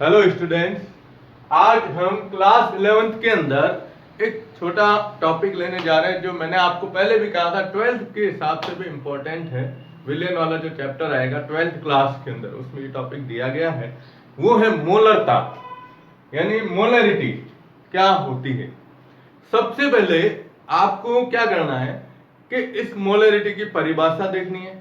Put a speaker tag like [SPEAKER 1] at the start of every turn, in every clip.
[SPEAKER 1] Hello students, आज हम class 11th के अंदर एक छोटा टॉपिक लेने जा रहे हैं जो मैंने आपको पहले भी कहा था 12th के हिसाब से भी इम्पोर्टेंट है। विलियन वाला जो चैप्टर आएगा 12th क्लास के अंदर उसमें ये टॉपिक दिया गया है, वो है मोलरता यानी मोलरिटी क्या होती है। सबसे पहले आपको क्या करना है कि इस मोलरिटी की परिभाषा देखनी है।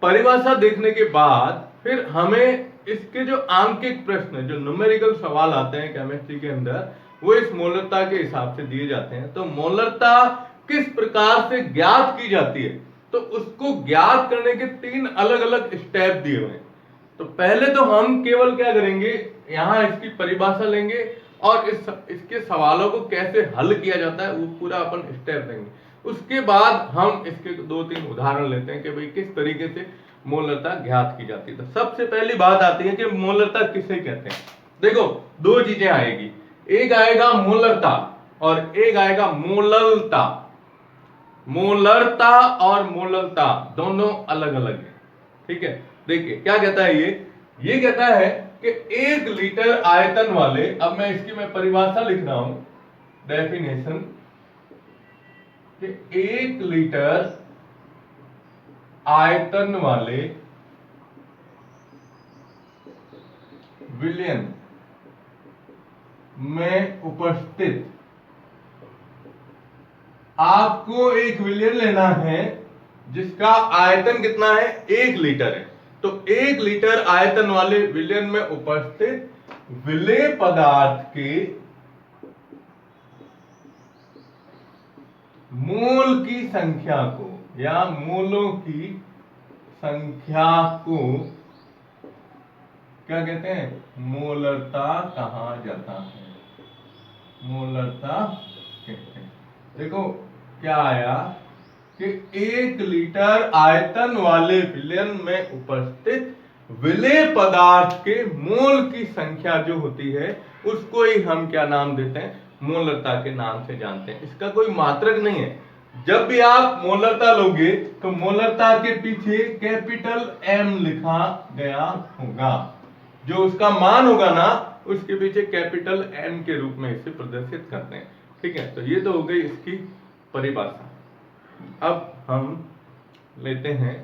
[SPEAKER 1] परिभाषा देखने के बाद फिर हमें इसके जो आंकिक प्रश्न जो न्यूमेरिकल सवाल आते हैं केमिस्ट्री के अंदर वो इस मोलरता के हिसाब से दिए जाते हैं। तो मोलरता किस प्रकार से ज्ञात की जाती है, तो उसको ज्ञात करने के 3 अलग अलग स्टेप दिए हुए हैं। तो पहले तो हम केवल क्या करेंगे, यहां इसकी परिभाषा लेंगे और इसके सवालों को कैसे हल किया जाता है वो पूरा अपन स्टेप देंगे। उसके बाद हम इसके 2-3 उदाहरण लेते हैं कि भाई किस तरीके से मोलरता ज्ञात की जाती है। तो सबसे पहली बात आती है कि मोलरता किसे कहते हैं। देखो, 2 चीजें आएगी, एक आएगा मोलरता और एक आएगा मोललता। मोलरता और मोललता दोनों अलग अलग है, ठीक है। देखिए क्या कहता है ये कहता है कि 1 लीटर आयतन वाले, अब मैं इसकी परिभाषा लिख रहा हूं, डेफिनेशन, कि 1 लीटर आयतन वाले विलयन में उपस्थित, आपको एक विलयन लेना है जिसका आयतन कितना है, 1 लीटर है। तो 1 लीटर आयतन वाले विलयन में उपस्थित विलेय पदार्थ के मोल की संख्या को या मोलों की संख्या को क्या कहते हैं, मोलरता कहा जाता है। मोलरता कहते हैं। देखो क्या आया कि 1 लीटर आयतन वाले विलयन में उपस्थित विलेय पदार्थ के मोल की संख्या जो होती है उसको ही हम क्या नाम देते हैं, मोलरता के नाम से जानते हैं। इसका कोई मात्रक नहीं है। जब भी आप मोलरता लोगे तो मोलरता के पीछे कैपिटल M लिखा गया होगा, जो उसका मान होगा ना उसके पीछे कैपिटल M के रूप में इसे प्रदर्शित करते हैं, ठीक है। तो ये तो हो गई इसकी परिभाषा। अब हम लेते हैं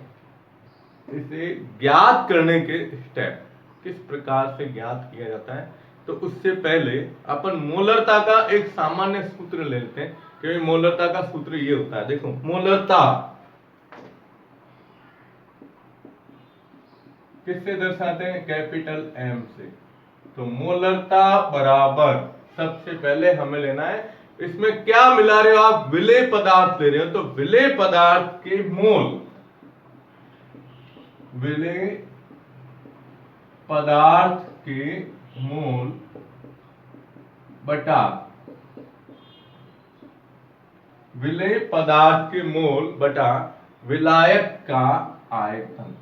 [SPEAKER 1] इसे ज्ञात करने के स्टेप, किस प्रकार से ज्ञात किया जाता है। तो उससे पहले अपन मोलरता का एक सामान्य सूत्र ले लेते हैं, क्योंकि मोलरता का सूत्र ये होता है। देखो, मोलरता किससे दर्शाते हैं, कैपिटल M से। तो मोलरता बराबर, सबसे पहले हमें लेना है, इसमें क्या मिला रहे हो आप, विलेय पदार्थ ले रहे हो, तो विलेय पदार्थ के मोल, विलेय पदार्थ के मोल बटा विलेय पदार्थ के मोल बटा विलायक का आयतन।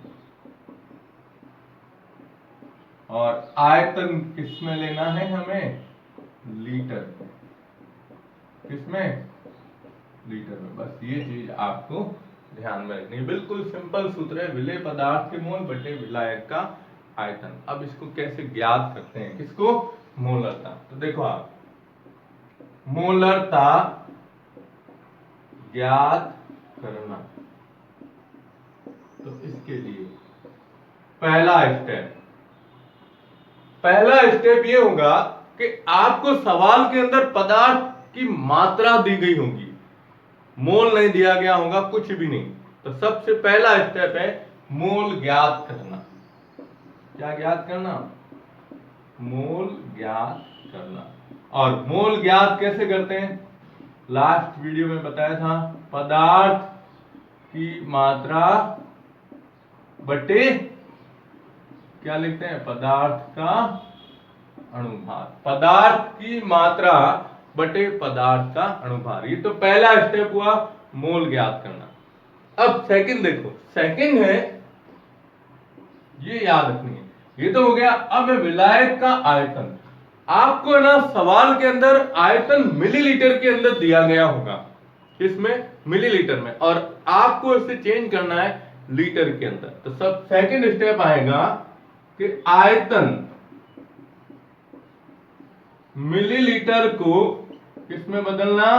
[SPEAKER 1] और आयतन किसमें लेना है हमें, लीटर में। किसमें, लीटर में। बस ये चीज आपको ध्यान में रखनी है। बिल्कुल सिंपल सूत्र है, विलेय पदार्थ के मोल बटे विलायक का आयतन। अब इसको कैसे ज्ञात करते हैं, किसको, मोलरता। तो देखो आप, मोलरता ज्ञात करना, तो इसके लिए पहला स्टेप ये होगा कि आपको सवाल के अंदर पदार्थ की मात्रा दी गई होगी, मोल नहीं दिया गया होगा, कुछ भी नहीं। तो सबसे पहला स्टेप है मोल ज्ञात करना। क्या ज्ञात करना, मोल ज्ञात करना। और मोल ज्ञात कैसे करते हैं, लास्ट वीडियो में बताया था, पदार्थ की मात्रा बटे क्या लिखते हैं, पदार्थ का अणुभार। पदार्थ की मात्रा बटे पदार्थ का अणुभार। ये तो पहला स्टेप हुआ, मोल ज्ञात करना। अब सेकंड देखो, सेकंड है, ये याद रखनी है, ये तो हो गया। अब विलायक का आयतन, आपको ना सवाल के अंदर आयतन मिलीलीटर के अंदर दिया गया होगा, इसमें मिलीलीटर में, और आपको इसे चेंज करना है लीटर के अंदर। तो सब सेकंड स्टेप आएगा कि आयतन मिलीलीटर को किस में बदलना,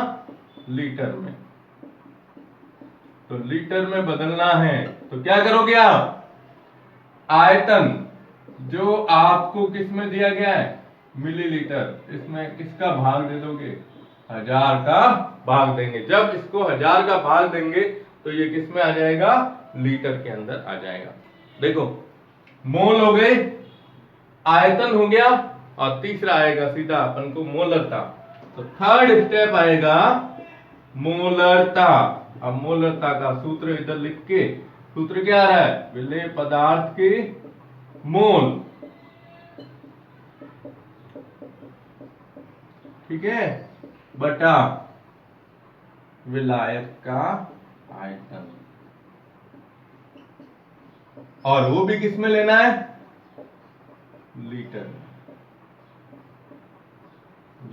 [SPEAKER 1] लीटर में। तो लीटर में बदलना है तो क्या करोगे आप, आयतन जो आपको किस में दिया गया है, मिलीलीटर, इसमें किसका भाग दे दोगे, 1000 का भाग देंगे। जब इसको 1000 का भाग देंगे तो ये किस में आ जाएगा, लीटर के अंदर आ जाएगा। देखो मोल हो गए, आयतन हो गया, और तीसरा आएगा सीधा अपन को मोलरता। तो थर्ड स्टेप आएगा मोलरता। अब मोलरता का सूत्र इधर लिख के, सूत्र क्या आ रहा है, विलेय पदार्थ के मोल, ठीक है, बटा विलायक का आयतन। और वो भी किस में लेना है, लीटर में।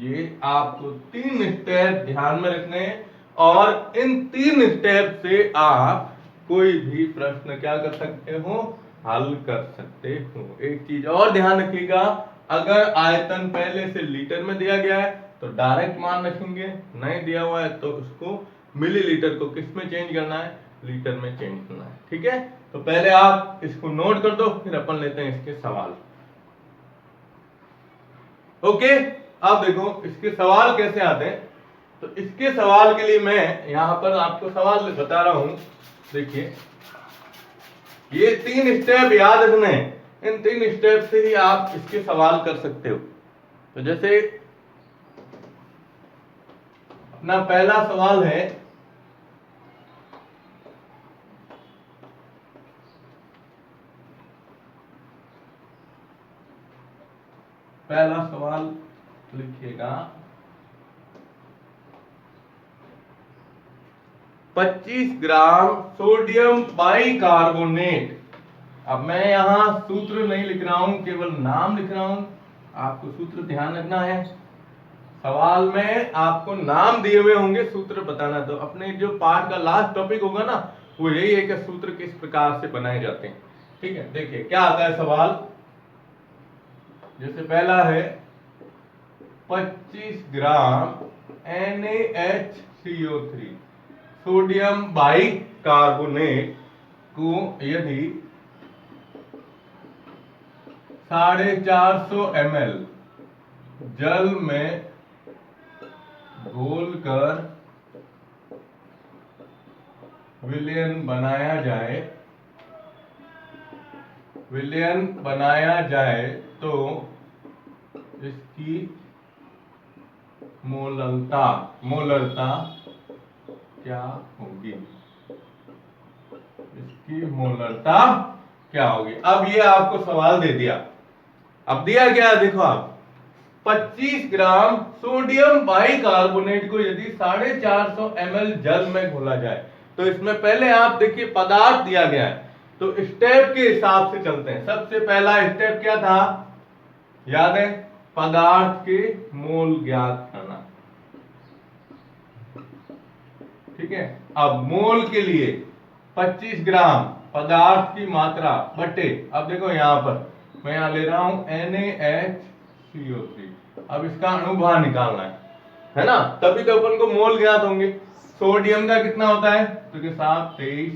[SPEAKER 1] ये आपको 3 स्टेप ध्यान में रखने हैं, और इन 3 स्टेप से आप कोई भी प्रश्न क्या कर सकते हो, हल कर सकते हो। एक चीज और ध्यान रखिएगा, अगर आयतन पहले से लीटर में दिया गया है तो डायरेक्ट मान रखेंगे, नहीं दिया हुआ है तो उसको मिलीलीटर को किस में चेंज करना है, लीटर में चेंज करना है। ठीक है, तो पहले आप इसको नोट कर दो, फिर अपन लेते हैं इसके सवाल। ओके, अब देखो इसके सवाल कैसे आते हैं। तो इसके सवाल के लिए मैं यहां पर आपको सवाल बता रहा हूं। देखिए ये 3 स्टेप याद रखने, इन 3 स्टेप से ही आप इसके सवाल कर सकते हो। तो जैसे अपना पहला सवाल है, पहला सवाल लिखिएगा 25 ग्राम सोडियम बाइकार्बोनेट। अब मैं यहां सूत्र नहीं लिख रहा हूं, केवल नाम लिख रहा हूं, आपको सूत्र ध्यान रखना है। सवाल में आपको नाम दिए हुए होंगे, सूत्र बताना। तो अपने जो पाठ का लास्ट टॉपिक होगा ना, वो यही है कि सूत्र किस प्रकार से बनाए जाते हैं। ठीक है, देखिए क्या आता है सवाल। जैसे पहला है 25 ग्राम NaHCO3 सोडियम बाइकार्बोनेट को यदि 450 ml जल में घोलकर विलयन बनाया जाए तो इसकी मोलरता क्या होगी, इसकी मोलरता क्या होगी। अब ये आपको सवाल दे दिया। अब दिया क्या है, देखो आप 25 ग्राम सोडियम बाइकार्बोनेट को यदि 450 ml जल में घोला जाए, तो इसमें पहले आप देखिए पदार्थ दिया गया है, तो स्टेप के हिसाब से चलते हैं। सबसे पहला स्टेप क्या था, याद है, पदार्थ के मोल ज्ञात करना। ठीक है, अब मोल के लिए 25 ग्राम पदार्थ की मात्रा बटे, अब देखो यहां पर मैं यहां ले रहा हूं NaHCO3। अब इसका अणुभार निकालना है ना, तभी तो अपन को मोल ज्ञात होंगे। सोडियम का कितना होता है, तो के साथ 23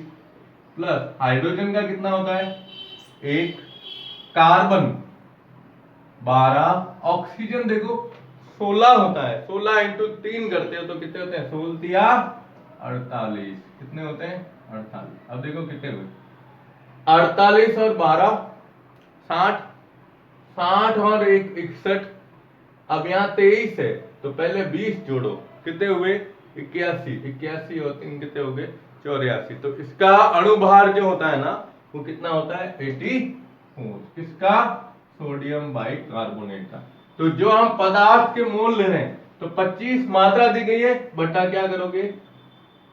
[SPEAKER 1] प्लस हाइड्रोजन का कितना होता है 1, कार्बन 12, ऑक्सीजन देखो 16 होता है। 16 इंटू 3 करते हो तो कितने होते हैं, 16 या 48, कितने होते हैं 48। अब देखो कितने हुए, 48 और 12 60, 60 और 1 61। अब यहाँ 23 है तो पहले 20 जोड़ो, कितने हुए 81, 81 और 3 कितने हो गए 84। तो इसका अणुभार जो होता है ना, वो कितना होता है 84। किसका, सोडियम बाइकार्बोनेट का। तो जो हम पदार्थ के मोल ले रहे हैं, तो 25 मात्रा दी गई है, बटा क्या करोगे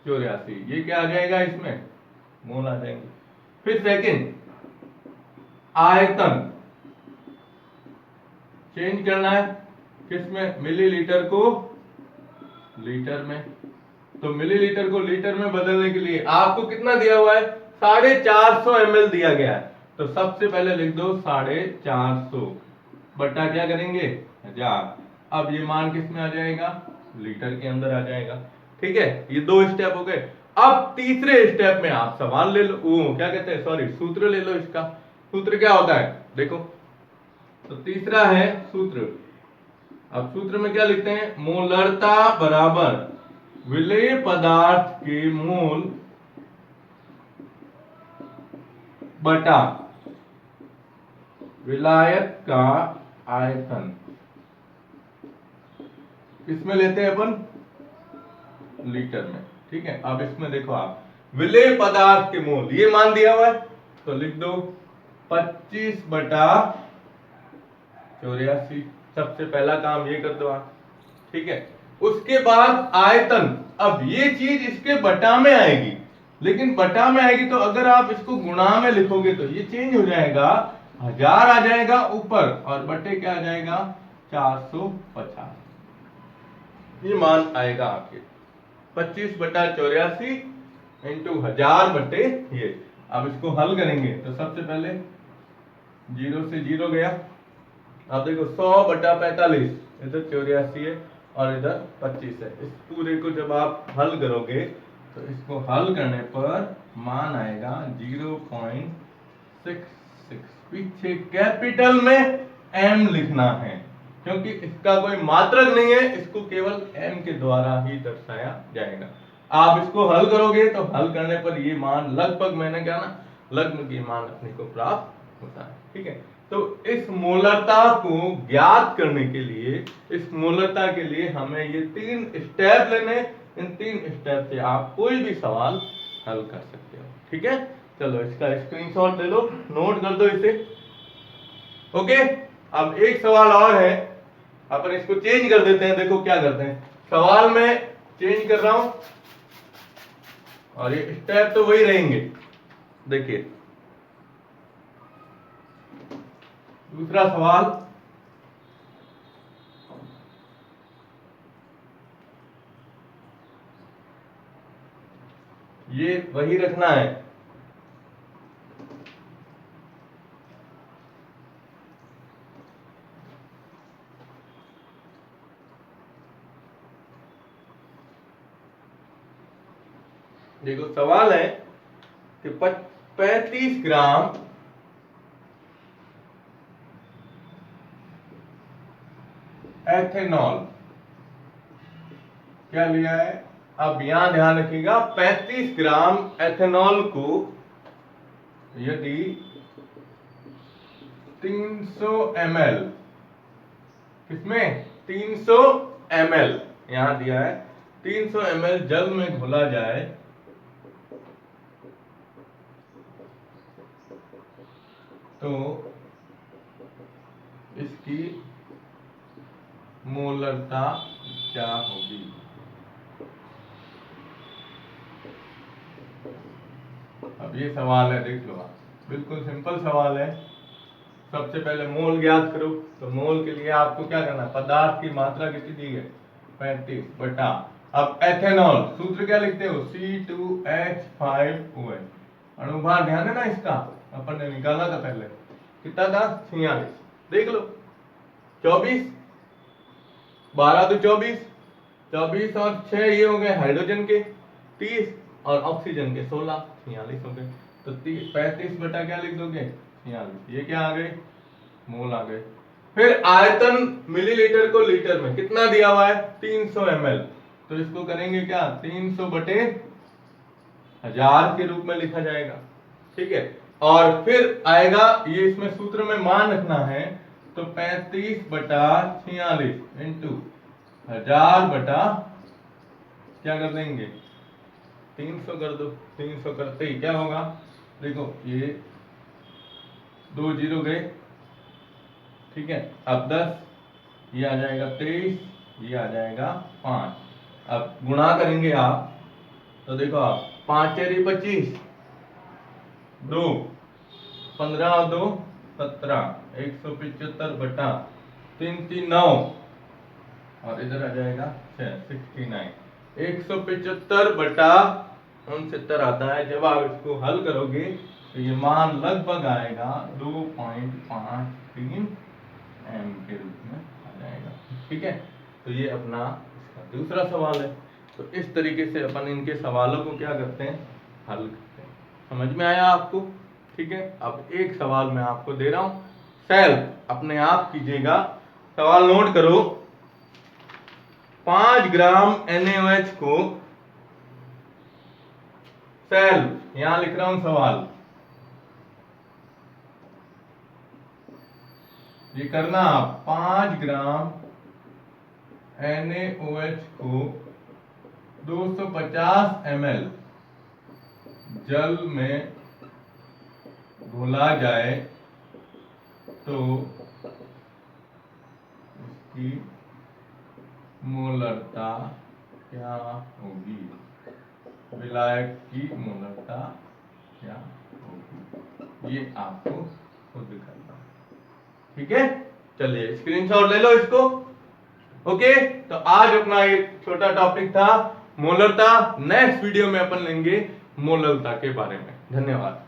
[SPEAKER 1] 84, ये क्या आ जाएगा, इसमें मोल आ जाएंगे। फिर सेकंड आयतन चेंज करना है, किसमें, मिलीलीटर को लीटर में। तो मिलीलीटर को लीटर में बदलने के लिए आपको कितना दिया हुआ है, 450 ml दिया गया है। तो सबसे पहले लिख दो 450 बटा क्या करेंगे 1000, अब ये मान किस में आ जाएगा, लीटर के अंदर आ जाएगा। ठीक है, ये दो स्टेप हो गए। अब तीसरे स्टेप में आप सवाल ले लो, वो क्या कहते हैं, सॉरी, सूत्र ले लो। इसका सूत्र क्या होता है देखो, तो तीसरा है सूत्र। अब सूत्र में क्या लिखते हैं, मोलरता बराबर विलेय पदार्थ के मोल बटा विलायक का आयतन। किसमें लेते हैं अपन, लीटर में। ठीक है, अब इसमें देखो आप, विलेय पदार्थ के मोल ये मान दिया हुआ है, तो लिख दो 25/84। सबसे पहला काम ये कर दो आप। ठीक है, उसके बाद आयतन। अब ये चीज इसके बटा में आएगी, लेकिन बटा में आएगी तो अगर आप इसको गुणा में लिखोगे तो ये चेंज हो जाएगा, 1000 आ जाएगा ऊपर और बटे क्या आ जाएगा, 450। ये मान आएगा आपके 25/84 इंटू 1000 बटे ये। अब इसको हल करेंगे तो सबसे पहले 0 से 0 गया। अब देखो 100/45, इधर 84 है और इधर 25 है। इस पूरे को जब आप हल करोगे तो इसको हल करने पर मान आएगा 0.66। पीछे कैपिटल में m लिखना है, क्योंकि इसका कोई मात्रक नहीं है, इसको केवल m के द्वारा ही दर्शाया जाएगा। आप इसको हल करोगे तो हल करने पर ये मान लगभग, मैंने क्या ना, लगभग ये मान अपने को प्राप्त होता है। ठीक है, तो इस मोलरता को ज्ञात करने के लिए, इस मोलरता के लिए हमें ये 3 स्टेप लेने। इन 3 स्टेप से आप कोई भी सवाल हल कर सकते हो। ठीक है, चलो इसका स्क्रीनशॉट ले लो, नोट कर दो इसे। ओके, अब एक सवाल और है, अपन इसको चेंज कर देते हैं। देखो क्या करते हैं, सवाल में चेंज कर रहा हूं और ये स्टेप तो वही रहेंगे। देखिए दूसरा सवाल, ये वही रखना है। देखो सवाल है कि 35 ग्राम एथेनॉल क्या लिया है। अब यहां ध्यान रखिएगा, 35 ग्राम एथेनॉल को यदि 300 ml, किसमें, 300 ml यहां दिया है, 300 ml जल में घोला जाए तो इसकी मोलरता क्या होगी। अब ये सवाल है, देख लो आप, बिल्कुल सिंपल सवाल है। सबसे पहले मोल ज्ञात करो, तो मोल के लिए आपको क्या करना है, पदार्थ की मात्रा कितनी दी है, 35 बटा, अब एथेनॉल सूत्र क्या लिखते हो, C2H5OH। अणुभार ध्यान है ना इसका, अपन ने निकाला था पहले, कितना था, 46। देख लो 24, 12 तो 24, 24 और 6 ये हो गए हाइड्रोजन के 30 और ऑक्सीजन के 16, 46 हो गए। तो 35 बटा क्या लिख दोगे, 46। ये क्या आ गए, मोल आ गए। फिर आयतन मिलीलीटर को लीटर में कितना दिया हुआ है, 300 ml। तो इसको करेंगे क्या, 300 बटे 1000 के रूप में लिखा जाएगा। ठीक है, और फिर आएगा ये, इसमें सूत्र में मान रखना है, तो 35/46 इंटू 1000 बटा क्या कर देंगे, 300 कर दो। 300 करते ही क्या होगा, देखो ये 2 0 गए। ठीक है, अब 10, ये आ जाएगा 23, ये आ जाएगा 5। अब गुणा करेंगे आप, तो देखो आप 5 4 25, 2 15 और 2 17, 175 बटा 3 3 9 और इधर आ जाएगा 69। 175 बटा 69 आता है। जब आप इसको हल करोगे तो ये मान लगभग आएगा 2.53 m के रूप में आ जाएगा। ठीक है, तो ये अपना इसका दूसरा सवाल है। तो इस तरीके से अपन इनके सवालों को क्या करते हैं, हल करते हैं। समझ में आया आपको? ठीक है, अब एक सवाल मैं आपको दे रहा हूं, सेल्फ अपने आप कीजिएगा, सवाल नोट करो। 5 ग्राम NaOH को सेल्फ, यहां लिख रहा हूं सवाल, ये करना आप, 5 ग्राम NaOH को 250 ml जल में घोला जाए तो इसकी मोलरता क्या होगी, विलायक की मोलरता क्या होगी, ये आपको खुद करना है। ठीक है, चलिए स्क्रीनशॉट ले लो इसको। ओके, तो आज अपना एक छोटा टॉपिक था मोलरता। नेक्स्ट वीडियो में अपन लेंगे मोलरता के बारे में। धन्यवाद।